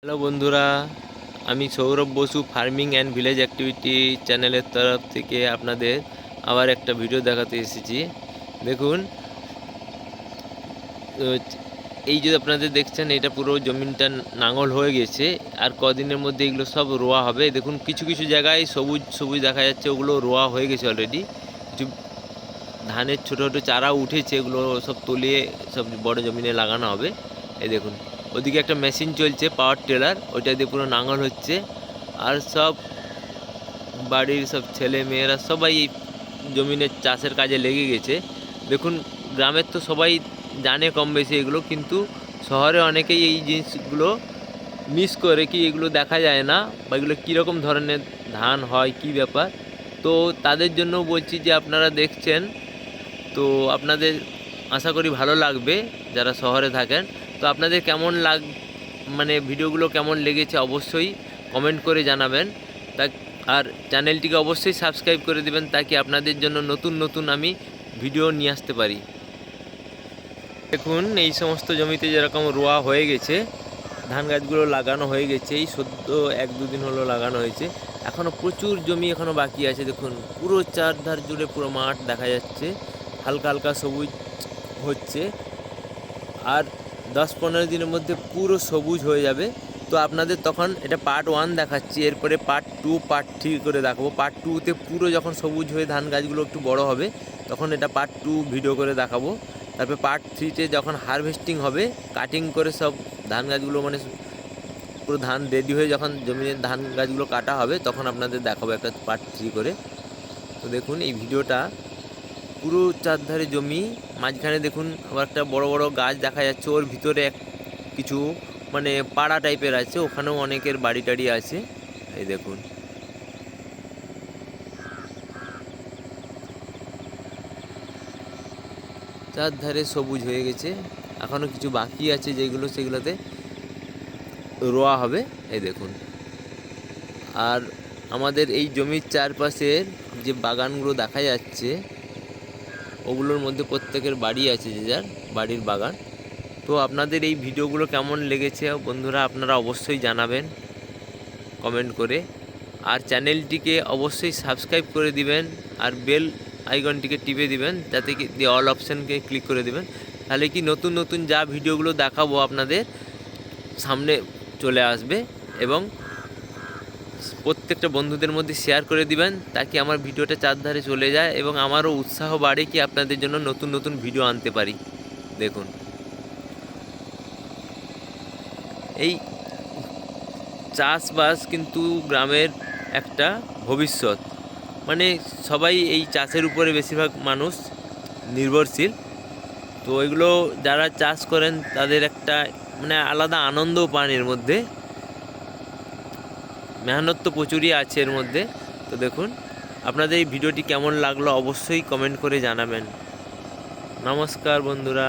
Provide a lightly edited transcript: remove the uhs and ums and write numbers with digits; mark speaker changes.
Speaker 1: Hello বন্ধুরা, আমি Saurav Basu farming and village activity চ্যানেলের তরফ থেকে আপনাদের আবার একটা ভিডিও দেখাতে এসেছি। দেখুন, এই যে আপনাদের দেখছেন, এটা পুরো জমিনটা নাঙল হয়ে গেছে। আর কদিনের মধ্যে এগুলো সব রোয়া হবে। দেখুন, কিছু কিছু জায়গায় সবুজ সবুজ দেখা যাচ্ছে, ওগুলো রোয়া হয়ে গেছে অলরেডি। কিছু ধানের ছোটো ছোটো চারা উঠেছে, এগুলো সব তুলিয়ে সব বড় জমিনে লাগানো হবে। এই দেখুন, ওদিকে একটা মেশিন চলছে, পাওয়ার টিলার, ওইটা দিয়ে পুরো নাঙল হচ্ছে। আর সব বাড়ির সব ছেলে মেয়েরা সবাই এই জমিনের চাষের কাজে লেগে গেছে। দেখুন, গ্রামের তো সবাই জানে কম বেশি এগুলো, কিন্তু শহরে অনেকেই এই জিনিসগুলো মিস করে, কি এগুলো দেখা যায় না, বা এগুলো কীরকম ধরনের ধান হয়, কি ব্যাপার। তো তাদের জন্য বলছি যে আপনারা দেখছেন, তো আপনাদের আশা করি ভালো লাগবে যারা শহরে থাকেন। তো আপনাদের কেমন মানে ভিডিওগুলো কেমন লেগেছে অবশ্যই কমেন্ট করে জানাবেন। তা আর চ্যানেলটিকে অবশ্যই সাবস্ক্রাইব করে দিবেন, তাকে আপনাদের জন্য নতুন নতুন আমি ভিডিও নিয়ে আসতে পারি। দেখুন, এই সমস্ত জমিতে যেরকম রোয়া হয়ে গেছে, ধান গাছগুলো লাগানো হয়ে গেছে, এই সদ্য 1-2 দিন হলো লাগানো হয়েছে। এখনও প্রচুর জমি এখনও বাকি আছে। দেখুন, পুরো চারধার জুড়ে পুরো মাঠ দেখা যাচ্ছে, হালকা হালকা সবুজ হচ্ছে। আর 10-15 দিনের মধ্যে পুরো সবুজ হয়ে যাবে। তো আপনাদের তখন এটা পার্ট 1 দেখাচ্ছি, এরপরে পার্ট 2, পার্ট 3 করে দেখাবো। পার্ট 2তে পুরো যখন সবুজ হয়ে ধান গাছগুলো একটু বড় হবে, তখন এটা পার্ট 2 ভিডিও করে দেখাবো। তারপরে পার্ট 3তে যখন হারভেস্টিং হবে, কাটিং করে সব ধান গাছগুলো, মানে পুরো ধান রেডি হয়ে যখন জমিনের ধান গাছগুলো কাটা হবে, তখন আপনাদের দেখাবো একটা পার্ট 3 করে। তো দেখুন, এই ভিডিওটা পুরো চারধারে জমি, মাঝখানে দেখুন আবার একটা বড় বড় গাছ দেখা যাচ্ছে, ওর ভিতরে কিছু মানে পাড়া টাইপের আছে, ওখানেও অনেকের বাড়ি টাড়ি আছে। এই দেখুন, চারধারে সবুজ হয়ে গেছে। এখনও কিছু বাকি আছে যেগুলো, সেগুলোতে রোয়া হবে। এই দেখুন, আর আমাদের এই জমির চারপাশের যে বাগানগুলো দেখা যাচ্ছে, ওগুলোর মধ্যে প্রত্যেকের বাড়ি আছে, যে যার বাড়ির বাগান। তো আপনাদের এই ভিডিওগুলো কেমন লেগেছে বন্ধুরা, আপনারা অবশ্যই জানাবেন কমেন্ট করে। আর চ্যানেলটিকে অবশ্যই সাবস্ক্রাইব করে দিবেন, আর বেল আইকনটিকে টিপে দিবেন, যাতে কি দিয়ে অল অপশানকে ক্লিক করে দিবেন। তাহলে কি নতুন নতুন যা ভিডিওগুলো দেখাবো আপনাদের সামনে চলে আসবে। এবং প্রত্যেকটা বন্ধুদের মধ্যে শেয়ার করে দিবেন, তাকে আমার ভিডিওটা চারধারে চলে যায় এবং আমারও উৎসাহ বাড়ে কি আপনাদের জন্য নতুন নতুন ভিডিও আনতে পারি। দেখুন, এই চাষবাস কিন্তু গ্রামের একটা ভবিষ্যৎ। মানে সবাই এই চাষের উপরে বেশিরভাগ মানুষ নির্ভরশীল। তো এগুলো যারা চাষ করেন, তাদের একটা মানে আলাদা আনন্দও পান এর মধ্যে। মেহনত তো প্রচুরই আছে এর মধ্যে। তো দেখুন, আপনাদের এই ভিডিওটি কেমন লাগলো অবশ্যই কমেন্ট করে জানাবেন। নমস্কার বন্ধুরা।